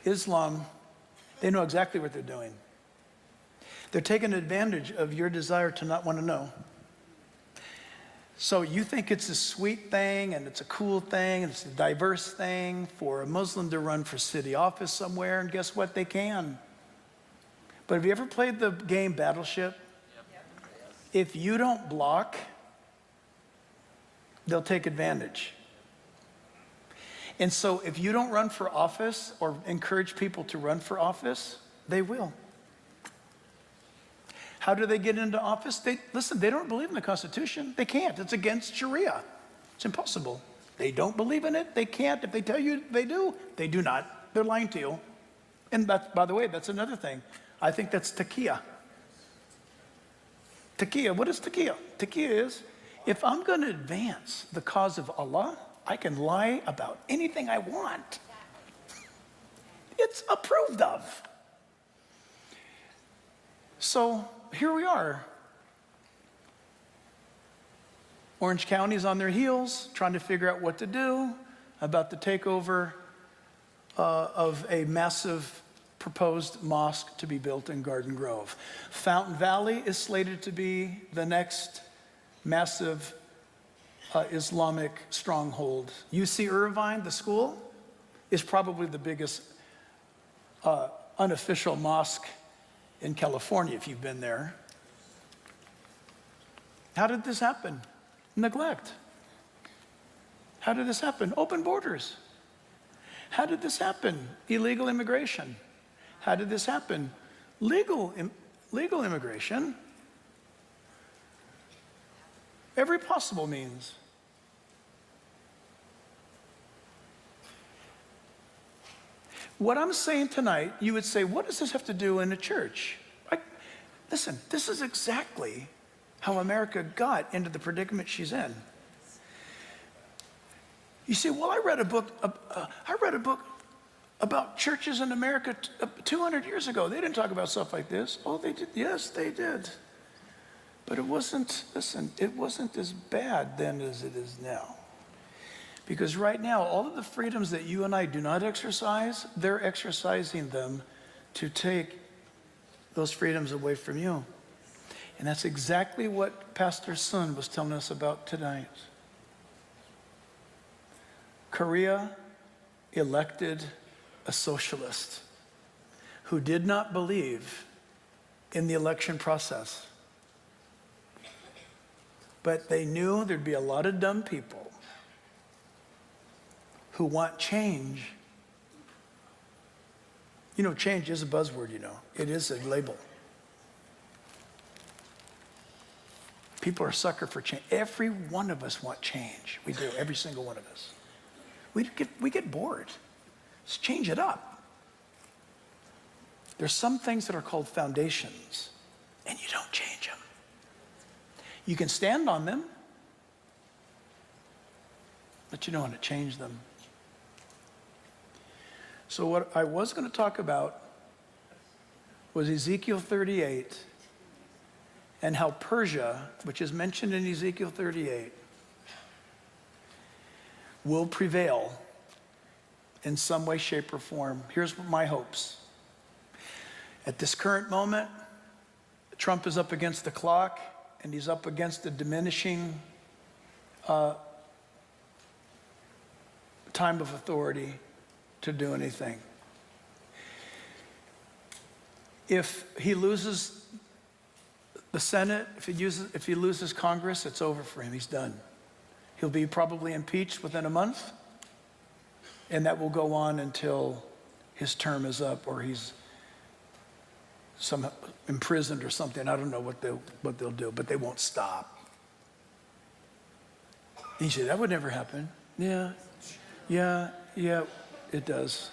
Islam, they know exactly what they're doing. They're taking advantage of your desire to not want to know. So you think it's a sweet thing and it's a cool thing and it's a diverse thing for a Muslim to run for city office somewhere, and guess what? They can. But have you ever played the game Battleship? If you don't block, they'll take advantage. And so if you don't run for office or encourage people to run for office, they will. How do they get into office? Listen, they don't believe in the Constitution. They can't. It's against Sharia. It's impossible. They don't believe in it. They can't. If they tell you they do not. They're lying to you. And that, by the way, that's another thing. I think that's taqiyya. Taqiyya, what is taqiyya? Taqiyya is, if I'm going to advance the cause of Allah, I can lie about anything I want. It's approved of. So here we are. Orange County's on their heels, trying to figure out what to do about the takeover of a massive proposed mosque to be built in Garden Grove. Fountain Valley is slated to be the next massive Islamic stronghold. UC Irvine, the school, is probably the biggest unofficial mosque in California, if you've been there. How did this happen? Neglect. How did this happen? Open borders. How did this happen? Illegal immigration. How did this happen? Legal immigration. Every possible means. What I'm saying tonight, you would say, what does this have to do in a church? Listen, this is exactly how America got into the predicament she's in. You say, well, I read a book about churches in America 200 years ago. They didn't talk about stuff like this. Oh, they did. Yes, they did. But it wasn't, listen, it wasn't as bad then as it is now. Because right now, all of the freedoms that you and I do not exercise, they're exercising them to take those freedoms away from you. And that's exactly what Pastor Sun was telling us about tonight. Korea elected a socialist who did not believe in the election process. But they knew there'd be a lot of dumb people who want change. You know, change is a buzzword, you know. It is a label. People are a sucker for change. Every one of us want change. We do, every single one of us. We get bored. Let's change it up. There's some things that are called foundations, and you don't change them. You can stand on them, but you don't want to change them. So what I was going to talk about was Ezekiel 38 and how Persia, which is mentioned in Ezekiel 38, will prevail in some way, shape, or form. Here's my hopes. At this current moment, Trump is up against the clock, and he's up against a diminishing time of authority to do anything. If he loses the Senate, if he loses Congress, it's over for him. He's done. He'll be probably impeached within a month, and that will go on until his term is up or he's imprisoned or something. I don't know what they'll do, but they won't stop. And you say, that would never happen. Yeah, it does.